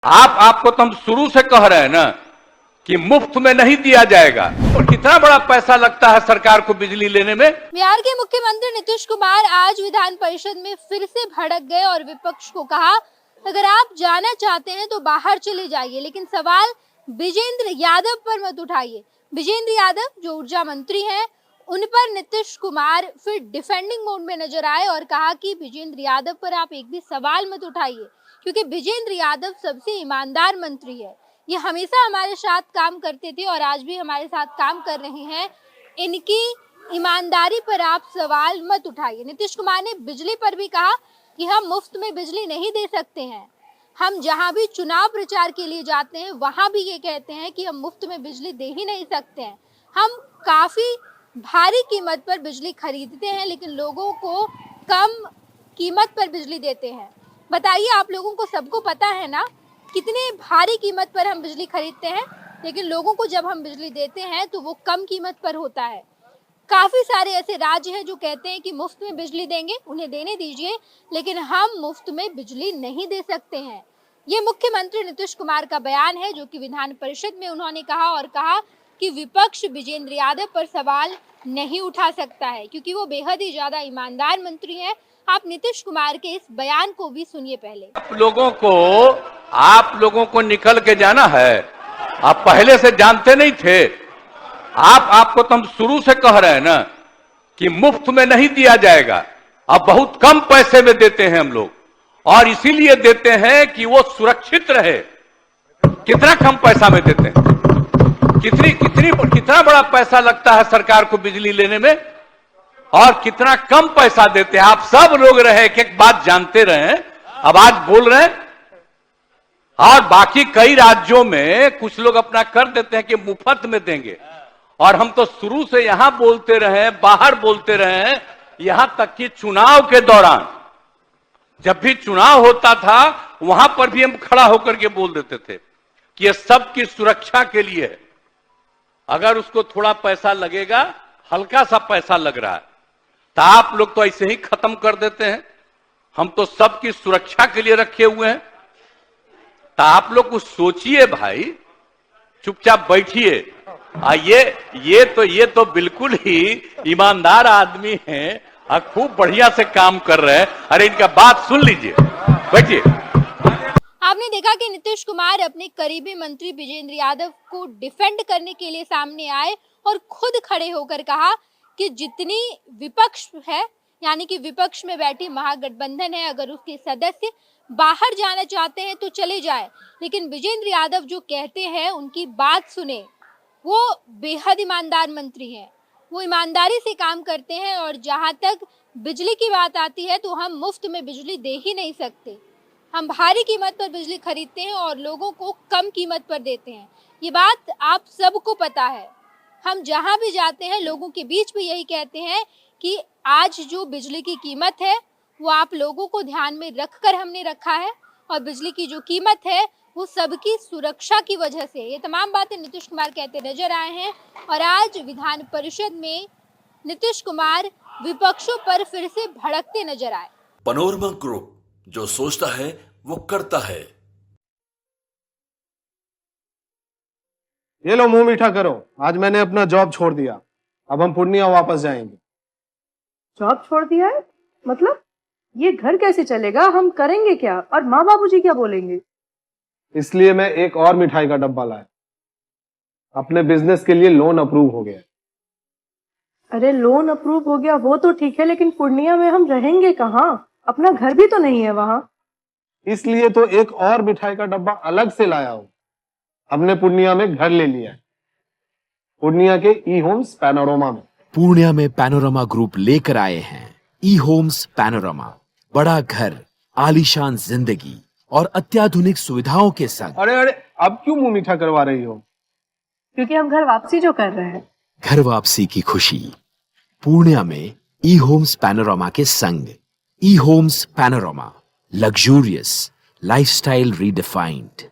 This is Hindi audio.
आपको तो हम शुरू से कह रहे हैं ना कि मुफ्त में नहीं दिया जाएगा। और कितना बड़ा पैसा लगता है सरकार को बिजली लेने में। बिहार के मुख्यमंत्री नीतीश कुमार आज विधान परिषद में फिर से भड़क गए और विपक्ष को कहा, अगर आप जाना चाहते हैं तो बाहर चले जाइए, लेकिन सवाल विजेंद्र यादव पर मत उठाइए। विजेंद्र यादव जो ऊर्जा मंत्री हैं, उन पर नीतीश कुमार फिर डिफेंडिंग मोड में नजर आए और कहा कि विजेंद्र यादव पर आप एक भी सवाल मत उठाइए, क्योंकि विजेंद्र यादव सबसे ईमानदार मंत्री है। ये हमेशा हमारे साथ काम करते थे और आज भी हमारे साथ काम कर रहे हैं। इनकी ईमानदारी पर आप सवाल मत उठाइए। नीतीश कुमार ने बिजली पर भी कहा कि हम मुफ्त में बिजली नहीं दे सकते हैं। हम जहां भी चुनाव प्रचार के लिए जाते हैं वहां भी ये कहते हैं कि हम मुफ्त में बिजली दे ही नहीं सकते हैं। हम काफी भारी कीमत पर बिजली खरीदते हैं, लेकिन लोगों को कम कीमत पर बिजली देते हैं। बताइए, आप लोगों को सबको पता है ना कितने भारी कीमत पर हम बिजली खरीदते हैं, लेकिन लोगों को जब हम बिजली देते हैं तो वो कम कीमत पर होता है। काफी सारे ऐसे राज्य हैं जो कहते हैं कि मुफ्त में बिजली देंगे, उन्हें देने दीजिए, लेकिन हम मुफ्त में बिजली नहीं दे सकते हैं। ये मुख्यमंत्री नीतीश कुमार का बयान है, जो कि विधान परिषद में उन्होंने कहा और कहा कि विपक्ष विजेंद्र यादव पर सवाल नहीं उठा सकता है, क्योंकि वो बेहद ही ज्यादा ईमानदार मंत्री हैं। आप नीतीश कुमार के इस बयान को भी सुनिए पहले। आप लोगों को निकल के जाना है। आप पहले से जानते नहीं थे। आपको तो हम शुरू से कह रहे हैं ना कि मुफ्त में नहीं दिया जाएगा। अब बहुत कम पैसे में देते हैं हम लोग, और इसीलिए देते हैं कि वो सुरक्षित रहे। कितना कम पैसा में देते हैं। कितना बड़ा पैसा लगता है सरकार को बिजली लेने में, और कितना कम पैसा देते हैं। आप सब लोग रहे एक बात जानते रहे, अब आज बोल रहे हैं। और बाकी कई राज्यों में कुछ लोग अपना कर देते हैं कि मुफ्त में देंगे, और हम तो शुरू से यहां बोलते रहे, बाहर बोलते रहे, यहां तक कि चुनाव के दौरान जब भी चुनाव होता था वहां पर भी हम खड़ा होकर के बोल देते थे कि यह सबकी सुरक्षा के लिए है। अगर उसको थोड़ा पैसा लगेगा, हल्का सा पैसा लग रहा है, तो आप लोग तो ऐसे ही खत्म कर देते हैं। हम तो सबकी सुरक्षा के लिए रखे हुए हैं। तो आप लोग कुछ सोचिए भाई, चुपचाप बैठिए। ये तो बिल्कुल ही ईमानदार आदमी हैं और खूब बढ़िया से काम कर रहे हैं। अरे इनका बात सुन लीजिए, बैठिए। आपने देखा कि नीतीश कुमार अपने करीबी मंत्री विजेंद्र यादव को डिफेंड करने के लिए सामने आए और खुद खड़े होकर कहा कि जितनी विपक्ष है, यानी कि विपक्ष में बैठी महागठबंधन है, अगर उसके सदस्य बाहर जाना चाहते हैं तो चले जाए, लेकिन विजेंद्र यादव जो कहते हैं उनकी बात सुने। वो बेहद ईमानदार मंत्री हैं, वो ईमानदारी से काम करते हैं, और जहां तक बिजली की बात आती है तो हम मुफ्त में बिजली दे ही नहीं सकते। हम भारी कीमत पर बिजली खरीदते हैं और लोगों को कम कीमत पर देते हैं। ये बात आप सबको पता है। हम जहां भी जाते हैं लोगों के बीच भी यही कहते हैं कि आज जो बिजली की कीमत है वो आप लोगों को ध्यान में रखकर हमने रखा है, और बिजली की जो कीमत है वो सबकी सुरक्षा की वजह से। ये तमाम बातें नीतीश कुमार कहते नजर आए हैं, और आज विधान परिषद में नीतीश कुमार विपक्षों पर फिर से भड़कते नजर आए। पैनोरमा ग्रुप, जो सोचता है वो करता है। ये लो, मुंह मीठा करो। आज मैंने अपना जॉब छोड़ दिया, अब हम पूर्णिया वापस जाएंगे। जॉब छोड़ दिया है? मतलब ये घर कैसे चलेगा? हम करेंगे क्या? और माँ बाबूजी क्या बोलेंगे? इसलिए मैं एक और मिठाई का डब्बा लाया। अपने बिजनेस के लिए लोन अप्रूव हो गया। अरे लोन अप्रूव हो गया वो तो ठीक है, लेकिन पूर्णिया में हम रहेंगे कहाँ? अपना घर भी तो नहीं है वहाँ। इसलिए तो एक और मिठाई का डब्बा अलग से लाया हूँ। हमने पूर्णिया में घर ले लिया है, पूर्णिया के ई होम्स पैनोरमा में। पूर्णिया में पैनोरमा ग्रुप लेकर आए हैं ई होम्स पैनोरमा। बड़ा घर, आलीशान जिंदगी और अत्याधुनिक सुविधाओं के संग। अरे अब क्यों मुंह मीठा करवा रही हो? क्योंकि हम घर वापसी जो कर रहे हैं। घर वापसी की खुशी पूर्णिया में ई होम्स पैनोरमा के संग। E Homes Panorama, luxurious lifestyle redefined.